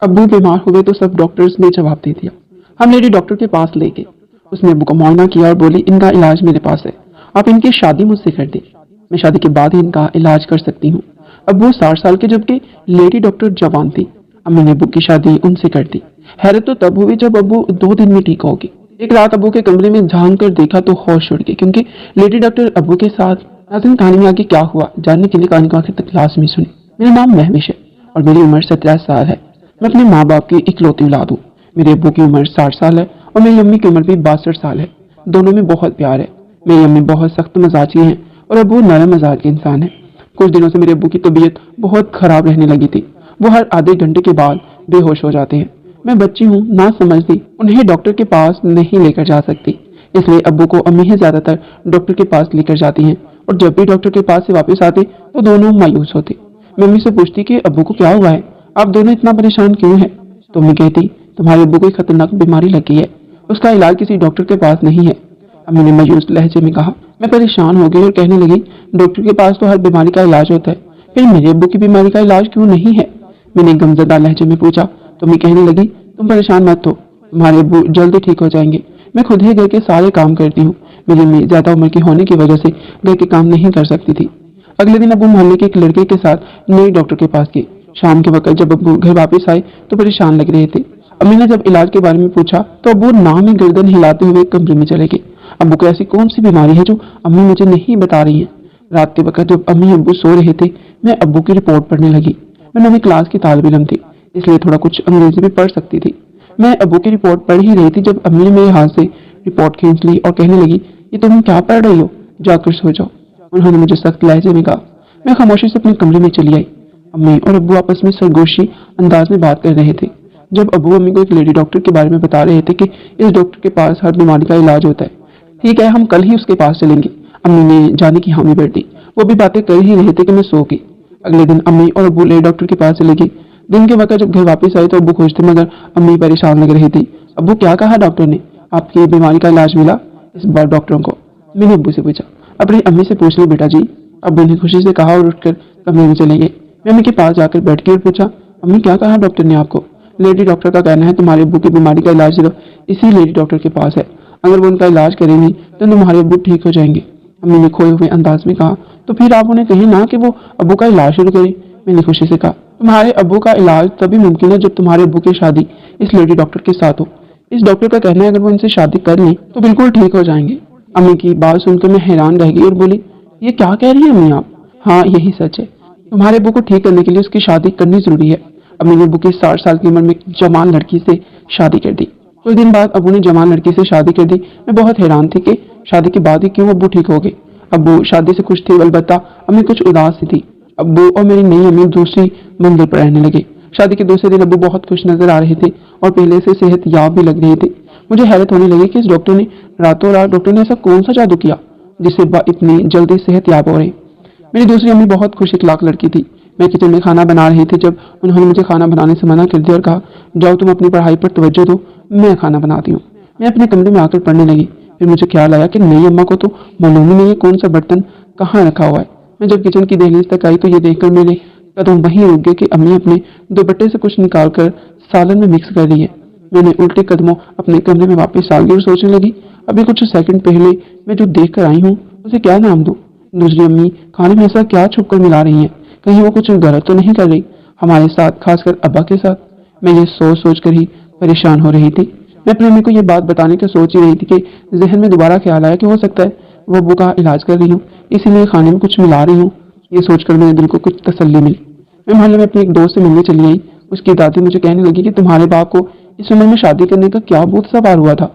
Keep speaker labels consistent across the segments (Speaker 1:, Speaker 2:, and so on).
Speaker 1: अब्बू बीमार हुए तो सब डॉक्टर्स ने जवाब दे दिया। हम लेडी डॉक्टर के पास ले गए। उसने अब्बू का मुआयना किया और बोली, इनका इलाज मेरे पास है, आप इनकी शादी मुझसे कर दें, मैं शादी के बाद ही इनका इलाज कर सकती हूँ। अब्बू 60 साल के जबकि लेडी डॉक्टर जवान थी। अम्मी ने अब्बू की शादी उनसे कर दी। हैरत तो तब हुई जब अब्बू 2 दिन में ठीक होगी। एक रात अब्बू के कमरे में झांक कर देखा तो होश उड़ गए, क्योंकि लेडी डॉक्टर अब्बू के साथ। नाज़रीन, कहानी में आगे क्या हुआ जानने के लिए कहानी को आखिर तक लाजमी सुने। मेरा नाम महविश है और मेरी उम्र 17 साल है। मैं अपने माँ बाप की इकलौती औलाद हूँ। मेरे अब्बू की उम्र 60 साल है और मेरी अम्मी की उम्र भी 62 साल है। दोनों में बहुत प्यार है। मेरी अम्मी बहुत सख्त मजाजी हैं और अब्बू नरम मजाज के इंसान है। कुछ दिनों से मेरे अब्बू की तबीयत बहुत खराब रहने लगी थी। वो हर आधे घंटे के बाद बेहोश हो जाते हैं। मैं बच्ची हूँ, ना समझती, उन्हें डॉक्टर के पास नहीं लेकर जा सकती, इसलिए अब्बू को अम्मी ही ज्यादातर डॉक्टर के पास लेकर जाती हैं और जब भी डॉक्टर के पास से वापस आते तो दोनों मायूस होते। मैं अम्मी से पूछती कि अब्बू को क्या हुआ है, आप दोनों इतना परेशान क्यों हैं? तो अम्मी कहती, तुम्हारे अब्बू को एक खतरनाक बीमारी लगी है, उसका इलाज किसी डॉक्टर के पास नहीं है। अम्मी ने मायूस लहजे में कहा। मैं परेशान हो गई और कहने लगी, डॉक्टर के पास तो हर बीमारी का इलाज होता है, फिर मेरे अब्बू की बीमारी का इलाज क्यों नहीं है? मैंने गमजदा लहजे में पूछा तो अम्मी कहने लगी, तुम परेशान मत हो, तुम्हारे अब्बू जल्दी ठीक हो जाएंगे, मैं खुद ही घर के सारे काम करती हूँ। मेरी अम्मी ज्यादा उम्र की होने की वजह से घर के काम नहीं कर सकती थी। अगले दिन अब्बू मोहल्ले के एक लड़के के साथ नए डॉक्टर के पास गए। शाम के वक्त जब अब्बू घर वापस आए तो परेशान लग रहे थे। अम्मी ने जब इलाज के बारे में पूछा तो अब्बू नाम में गर्दन हिलाते हुए कमरे में चले गए। अब्बू को ऐसी कौन सी बीमारी है जो अम्मी मुझे नहीं बता रही है? रात के वक्त जब अम्मी अब्बू सो रहे थे, मैं अब्बू की रिपोर्ट पढ़ने लगी। मैं 9वीं क्लास की तालिब इल्म थी, इसलिए थोड़ा कुछ अंग्रेजी भी पढ़ सकती थी। मैं अब्बू की रिपोर्ट पढ़ ही रही थी जब अम्मी ने मेरे हाथ से रिपोर्ट खींच ली और कहने लगी, ये तुम क्या पढ़ रही हो, जाकर सो जाओ। उन्होंने मुझे सख्त लहजे में कहा। मैं खामोशी से अपने कमरे में चली आई। अम्मी और अब्बू आपस में सरगोशी अंदाज में बात कर रहे थे। जब अब्बू अम्मी को एक लेडी डॉक्टर के बारे में बता रहे थे कि इस डॉक्टर के पास हर बीमारी का इलाज होता है। ठीक है, हम कल ही उसके पास चलेंगे। अम्मी ने जाने की हामी भर दी। वो भी बातें कर ही रहे थे कि मैं सो गई। अगले दिन अम्मी और अब्बू लेडी डॉक्टर के पास चले गए। दिन के वक्त जब घर वापस आए तो अब्बू खुश थे, मगर अम्मी परेशान लग रही थी। अब्बू, क्या कहा डॉक्टर ने, आपकी बीमारी का इलाज मिला? इस बार डॉक्टरों को मैंने अब्बू से पूछा। अपनी अम्मी से पूछ ली बेटा जी, अब्बू ने खुशी से कहा और उठकर कमरे में चले गए। मैं अम्मी के पास जाकर बैठ गई और पूछा, अम्मी क्या कहा डॉक्टर ने आपको? लेडी डॉक्टर का कहना है तुम्हारे अब्बू की बीमारी का इलाज सिर्फ इसी लेडी डॉक्टर के पास है, अगर वो उनका इलाज करेंगी तो तुम्हारे अब्बू ठीक हो जाएंगे। अम्मी ने खोए हुए अंदाज में कहा, तो फिर आप उन्हें कहिए ना कि वो अब्बू का इलाज शुरू करें। मैंने खुशी से कहा, तुम्हारे अब्बू का इलाज तभी मुमकिन है जब तुम्हारे अब्बू की शादी इस लेडी डॉक्टर के साथ हो। इस डॉक्टर का कहना है अगर वो इनसे शादी कर लें तो बिल्कुल ठीक हो जाएंगे। अम्मी की बात सुनकर मैं हैरान रह गई और बोली, ये क्या कह रही है अम्मी आप? हाँ, यही सच है, तुम्हारे अब्बू को ठीक करने के लिए उसकी शादी करनी जरूरी है। अम्मी ने अब्बू की 60 साल की उम्र में एक जवान लड़की से शादी कर दी। कुछ दिन बाद अब्बू ने जवान लड़की से शादी कर दी। मैं बहुत हैरान थी कि शादी के बाद ही क्यों अब्बू ठीक हो गए। अब्बू शादी से खुश थे, अलबत्ता अम्मी कुछ उदास सी थी। अब्बू और मेरी नई अम्मी दूसरी मंजिल पर रहने लगे। शादी के दूसरे दिन अब्बू बहुत खुश नजर आ रहे थे और पहले से सेहत याब भी लग रही थी। मुझे हैरत होने लगी कि इस डॉक्टर ने रातों रात डॉक्टर ने ऐसा कौन सा जादू किया जिससे इतनी जल्दी सेहत याब हो रही। मेरी दूसरी अम्मी बहुत खुश इखलाक लड़की थी। मैं किचन में खाना बना रही थी जब उन्होंने मुझे खाना बनाने से मना कर दिया और कहा, जाओ तुम अपनी पढ़ाई पर तवज्जो दो, मैं खाना बनाती हूँ। मैं अपने कमरे में आकर पढ़ने लगी। फिर मुझे ख्याल आया कि नई अम्मा को तो मालूम ही नहीं है कौन सा बर्तन कहाँ रखा हुआ है। मैं जब किचन की दहलीज तक आई तो ये देखकर मेरे कदम वहीं रुक गए कि अम्मी अपने दुपट्टे से कुछ निकालकर सालन में मिक्स कर रही है। मैंने उल्टे कदमों अपने कमरे में वापस आ गई और सोचने लगी, अभी कुछ सेकंड पहले मैं जो देख कर आई हूँ उसे क्या नाम दूँ। दूसरी अम्मी खाने में ऐसा क्या छुप कर मिला रही हैं, कहीं वो कुछ गलत तो नहीं कर रही हमारे साथ, खासकर अब्बा के साथ। मैं ये सोच सोच कर ही परेशान हो रही थी। मैं अपनी अम्मी को ये बात बताने की सोच ही रही थी कि जहन में दोबारा ख्याल आया कि हो सकता है वो अब्बू का इलाज कर रही हूँ, इसीलिए खाने में कुछ मिला रही हूँ। ये सोचकर मेरे दिल को कुछ तसल्ली मिली। मैं मोहल्ले में अपने एक दोस्त से मिलने चली आई। उसकी दादी मुझे कहने लगी कि तुम्हारे बाप को इस उम्र में शादी करने का क्या भूत सवार हुआ था,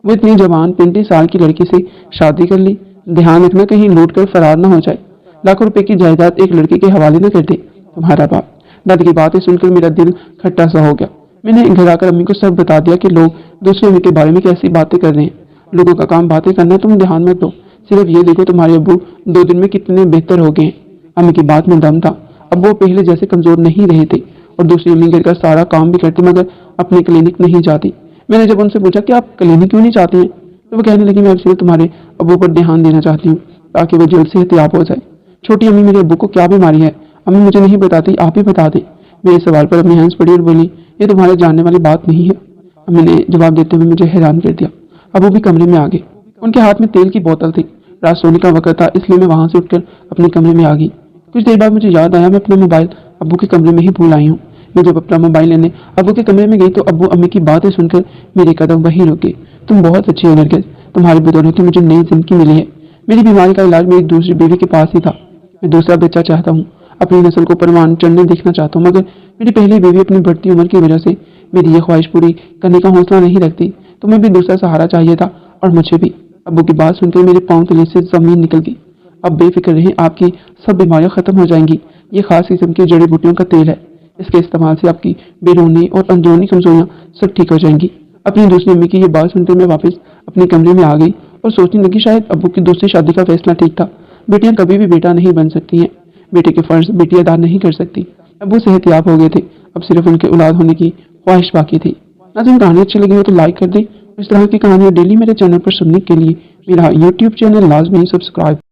Speaker 1: वो इतनी जवान 35 साल की लड़की से शादी कर ली। ध्यान रखना कहीं लूट कर फरार न हो जाए, लाखों रुपए की जायदाद एक लड़के के हवाले न कर दे तुम्हारा बाप। दादी की बातें सुनकर मेरा दिल खट्टा सा हो गया। मैंने घर आकर अम्मी को सब बता दिया कि लोग दूसरे अम्मी के बारे में कैसी बातें कर रहे हैं। लोगों का काम बातें करना, तुम ध्यान मत दो, सिर्फ ये देखो तुम्हारे अब्बू 2 दिन में कितने बेहतर हो गए हैं। अम्मी की बात में दम था। अब वो पहले जैसे कमजोर नहीं रहे थे और दूसरी अम्मी घर का सारा काम भी करती मगर अपने क्लिनिक नहीं जाती। मैंने जब उनसे पूछा कि आप क्लिनिक क्यों नहीं चाहती हैं तो वो कहने लगी, मैं सिर्फ तुम्हारे अब्बू पर ध्यान देना चाहती हूँ ताकि वो जल्द से एहतियात हो जाए। छोटी अम्मी, मेरे अब्बू को क्या बीमारी है? अम्मी मुझे नहीं बताती, आप ही बता दें। मेरे सवाल पर अम्मी हंस पड़ी और बोली, یہ تمہارے جاننے والی بات نہیں ہے۔ امی نے جواب دیتے ہوئے مجھے حیران کر دیا۔ ابو بھی کمرے میں آ گئے۔ ان کے ہاتھ میں تیل کی بوتل تھی۔ رات سونے کا وقت تھا، اس لیے میں وہاں سے اٹھ کر اپنے کمرے میں آ گئی۔ کچھ دیر بعد مجھے یاد آیا میں اپنا موبائل ابو کے کمرے میں ہی بھول آئی ہوں۔ میں جب اپنا موبائل لینے ابو کے کمرے میں گئی تو ابو امی کی باتیں سن کر میرے قدم وہیں رک گئے۔ تم بہت اچھی ہو نرگس، تمہاری بدولت مجھے نئی زندگی ملی ہے۔ میری بیماری کا علاج میری دوسری بیوی کے پاس ہی تھا۔ میں دوسرا بچہ چاہتا ہوں، اپنی نسل کو پروان چڑھنے دیکھنا چاہتا ہوں، مگر میری پہلی بیوی اپنی بڑھتی عمر کی وجہ سے میری یہ خواہش پوری کرنے کا حوصلہ نہیں رکھتی۔ تمہیں بھی دوسرا سہارا چاہیے تھا اور مجھے بھی۔ ابو کی بات سن کر میرے پاؤں تلے سے زمین نکل گئی۔ اب بے فکر رہیں، آپ کی سب بیماریاں ختم ہو جائیں گی۔ یہ خاص قسم کی جڑی بوٹیوں کا تیل ہے، اس کے استعمال سے آپ کی بیرونی اور اندرونی کمزوریاں سب ٹھیک ہو جائیں گی۔ اپنی دوسری امی کی یہ بات سن کر میں واپس اپنے کمرے میں آ گئی اور سوچنے لگی شاید ابو کی دوسری شادی کا فیصلہ ٹھیک تھا۔ بیٹیاں کبھی بھی بیٹا نہیں بن سکتی ہیں، بیٹے کے فرض بیٹی ادا نہیں کر سکتی۔ ابو صحت یاب ہو گئے تھے، اب صرف ان کے اولاد ہونے کی خواہش باقی تھی۔ ناظرین، کہانی اچھی لگی ہو تو لائک کر دیں۔ اس طرح کی کہانیاں ڈیلی میرے چینل پر سننے کے لیے میرا یوٹیوب چینل لازمی سبسکرائب